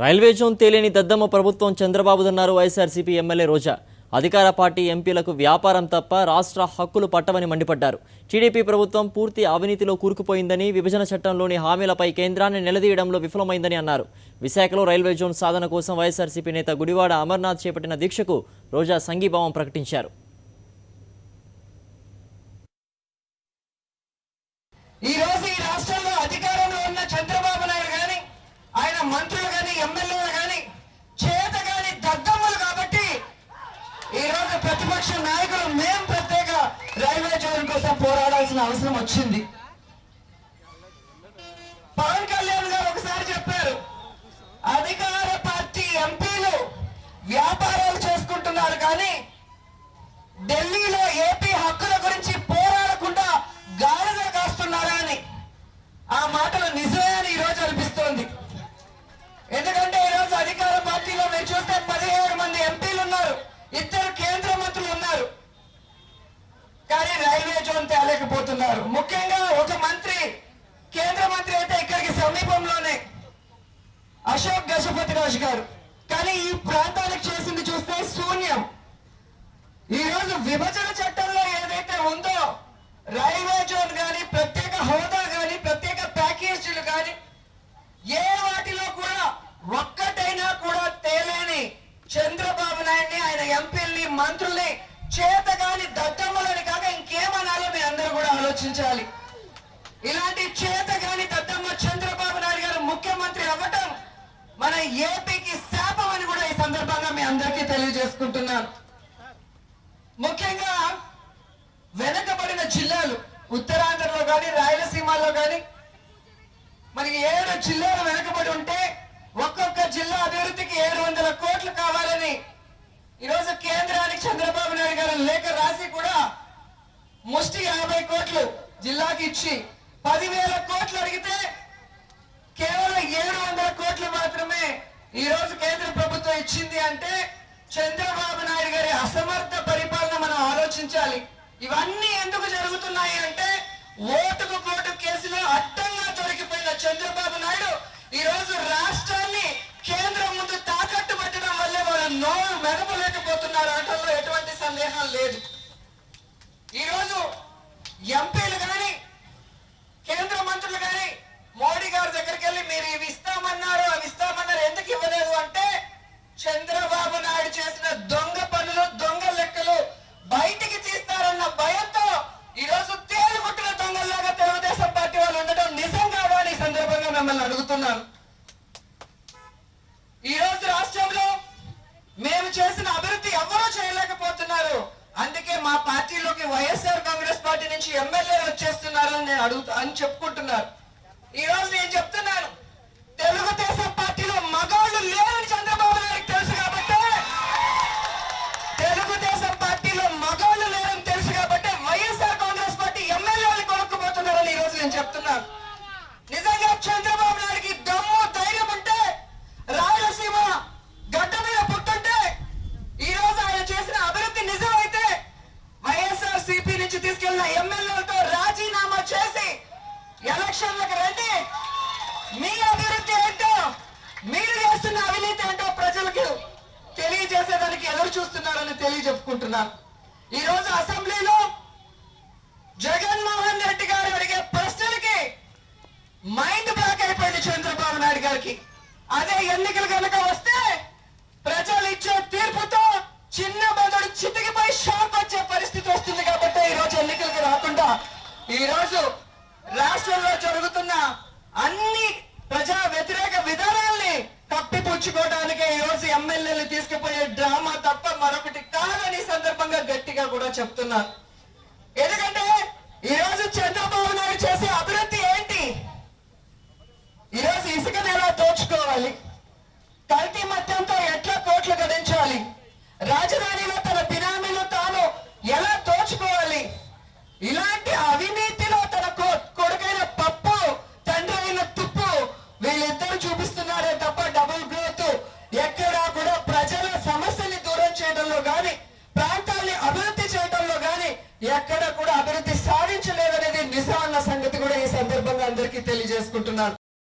Railway zone తేలేని దద్దమ్మ ప్రభుత్వం చంద్రబాబుదన్నారు YSRCP MLA రోజా. అధికార పార్టీ ఎంపీలకు వ్యాపారం తప్ప రాష్ట్ర హక్కులు పట్టవని మండిపడ్డారు. టీడీపీ ప్రభుత్వం పూర్తి అవినీతిలో కూరుకుపోయిందని, విభజన చట్టంలోని హామీలపై కేంద్రాన్ని నిలదీయడంలో విఫలమైందని అన్నారు. విశాఖలో రైల్వే జోన్ సాధన కోసం వైఎస్ఆర్సీపీ నేత గుడివాడ అమర్నాథ్ చేపట్టిన దీక్షకు రోజా సంఘీభావం ప్రకటించారు. ఈ రోజు ఈ రాష్ట్రంలో అధికారంలో ఉన్న చంద్రబాబు నాయుడు గాని, ఆయన మంత్రులు గాని, ఎమ్మెల్యేలు గాని చేత గాని దద్దమ్మలు కాబట్టి ఈ రోజు ప్రతిపక్ష నాయకులు మేం ప్రత్యేక రైల్వే జోన్ కోసం పోరాడాల్సిన అవసరం వచ్చింది. పవన్ కళ్యాణ్ గారు ఒకసారి చెప్పారు, అధికార పార్టీ ఎంపీలు వ్యాపారాలు చేసుకుంటున్నారు కానీ ఢిల్లీలో ఏపీ హక్కుల గురించి పోరాడకుండా గాడిదలు కాస్తున్నారా అని. ఆ మాటలు నిజమే అని ఈ రోజు అనిపిస్తోంది. ఎందుకంటే ఈ రోజు అధికార పార్టీలో మీరు చూస్తే 17 మంది ఎంపీలు ఉన్నారు, 2 కేంద్ర మంత్రులు ఉన్నారు, కానీ రైల్వే జోన్ తేలేకపోతున్నారు. ముఖ్యంగా ఒక మంత్రి, కేంద్ర మంత్రి అయితే ఇక్కడికి సమీపంలోనే అశోక్ గజపతిరాజు గారు, కానీ ఈ ప్రాంతానికి చేసింది చూస్తే శూన్యం. ఈ రోజు విభజన చట్టంలో ఏదైతే ఉందో రైల్వే జోన్ కానీ, ప్రత్యేక హోదా కానీ, ప్రత్యేక ప్యాకేజీలు కానీ ఏ వాటిలో కూడా ఒక్కటైనా కూడా తేలేని చంద్రబాబు నాయుడిని, ఆయన ఎంపీల్ని, మంత్రుల్ని చేతగాని దద్దమ్మలని కాక ఇంకేమనాలో మీ అందరూ కూడా ఆలోచించాలి. ఇలాంటి చేతగాని దద్దమ్మ చంద్రబాబు నాయుడు గారు ముఖ్యమంత్రి అవ్వటం మన ఏపీకి శాపం అని కూడా ఈ సందర్భంగా మీ అందరికీ తెలియజేసుకుంటున్నాను. ముఖ్యంగా వెనకబడిన జిల్లాలు ఉత్తరాంధ్రలో కానీ, రాయలసీమలో కానీ మనకి 7 జిల్లాలు వెనకబడి ఉంటే ఒక్కొక్క జిల్లా అభివృద్ధికి 700 కోట్లు కావాలని ఈరోజు కేంద్రానికి చంద్రబాబు నాయుడు గారు లేఖ రాసి కూడా ముష్టి 50 కోట్లు జిల్లాకి ఇచ్చి 10,000 కోట్లు అడిగితే కేవలం 700 కోట్లు మాత్రమే ఈ రోజు కేంద్ర ప్రభుత్వం ఇచ్చింది. అంటే చంద్రబాబు నాయుడు గారి అసమర్థ పరిపాలన మనం ఆలోచించాలి. ఇవన్నీ ఎందుకు జరుగుతున్నాయి అంటే ఓటుకు కోటు కేసులో అడ్డంగా దొరికిపోయిన చంద్రబాబు నాయుడు ఈ రోజు రాష్ట్రాన్ని కేంద్రం ముందు తాకట్టు పెట్టడం వల్లే వాళ్ళు నోరు మెదపలేకపోతున్నారు అనడంలో ఎటువంటి సందేహం లేదు. ఈ రోజు ఎంపీలు కానీ, కేంద్ర మంత్రులు కానీ మోడీ గారి దగ్గరికి వెళ్ళి మీరు ఇవి ఇస్తామన్నారు, అవి ఇస్తామన్నారు, ఎందుకు ఇవ్వలేదు అంటే చంద్రబాబు నాయుడు చేసిన దొంగ పనులు, దొంగ లెక్కలు బయటికి తీస్తారన్న భయంతో ఈ రోజు తేలుగుట్టిన దొంగల్లాగా తెలుగుదేశం పార్టీ వాళ్ళు ఉండటం నిజం కాదా అని ఈ సందర్భంగా మిమ్మల్ని అడుగుతున్నాను. ఈ రోజు రాష్ట్రంలో మేము చేసిన అభివృద్ధి ఎవరూ చేయలేకపోతున్నారు, అందుకే మా పార్టీలోకి వైఎస్ఆర్ కాంగ్రెస్ పార్టీ నుంచి ఎమ్మెల్యేలు వచ్చేస్తున్నారు అని నేను అని చెప్పుకుంటున్నారు. ఈ రోజు నేను చెప్తున్నాను, తెలుగుదేశం పార్టీలో మగాళ్ళు లేరని చంద్రబాబు నాయుడు తెలుసు కాబట్టి, తెలుగుదేశం పార్టీలో మగాళ్ళు లేరని తెలుసు కాబట్టి వైఎస్ఆర్ కాంగ్రెస్ పార్టీ ఎమ్మెల్యేలు కొనుక్కుపోతున్నారని ఈ రోజు నేను చెప్తున్నాను. నిజంగా చంద్రబాబు నాయుడికి దమ్ము ధైర్యం ఉంటే, రాయలసీమ గడ్డ మీద పుట్టుంటే, ఈ రోజు ఆయన చేసిన అభివృద్ధి నిజమైతే వైఎస్ఆర్ సిపి నుంచి తీసుకెళ్లిన ఎమ్మెల్యేలతో రాజీనామా చేసి ఎలక్షన్లకు రండి. మీ అభివృద్ధి ఏంటో, మీరు చేస్తున్న అవినీతి ఏంటో ప్రజలకు తెలియజేసేదానికి ఎదురు చూస్తున్నారని తెలియజెప్పుకుంటున్నాను. ఈ రోజు అసెంబ్లీలో జగన్మోహన్ రెడ్డి గారు అడిగే ప్రశ్నలకి మైండ్ బ్లాక్ అయిపోయింది చంద్రబాబు నాయుడు గారికి. అదే ఎన్నికలు కనుక వస్తే ప్రజలు ఇచ్చే తీర్పుతో చిన్న బదుడు చితికిపోయి షాక్ వచ్చే పరిస్థితి వస్తుంది. కాబట్టి ఈ రోజు ఎన్నికలకు రాకుండా ఈ రోజు రాష్ట్రంలో జరుగుతున్న అన్ని ప్రజా వ్యతిరేక విధానాల్ని కప్పిపుచ్చుకోవడానికే ఈ రోజు ఎమ్మెల్యేలు తీసుకుపోయే డ్రామా తప్ప మరొకటి కాదని సందర్భంగా గట్టిగా కూడా చెప్తున్నారు. ఎందుకంటే ఈ రోజు చంద్రబాబు నాయుడు చేసే అభివృద్ధి ఏంటి? ఈ రోజు ఇసుకను ఎలా దోచుకోవాలి, కల్తీ మద్యంతో ఎట్లా కోట్లు గడించాలి, రాజధానిలో తన బినామీలు తాను ఎలా దోచుకోవాలి, ఇలాంటి అవినీతిలో తన కొడుకైన పప్పు, తండ్రి అయిన తుప్పు వీళ్ళిద్దరు చూపిస్తున్నారే తప్ప డబుల్ గ్రోత్ ఎక్కడా కూడా ప్రజల సమస్యల్ని దూరం చేయడంలో గాని, ప్రాంతాల్ని అభివృద్ధి చేయడంలో గాని ఎక్కడ కూడా అభివృద్ధి సాధించలేదనేది నిజం అన్న సంగతి కూడా ఈ సందర్భంగా అందరికీ తెలియజేసుకుంటున్నాను.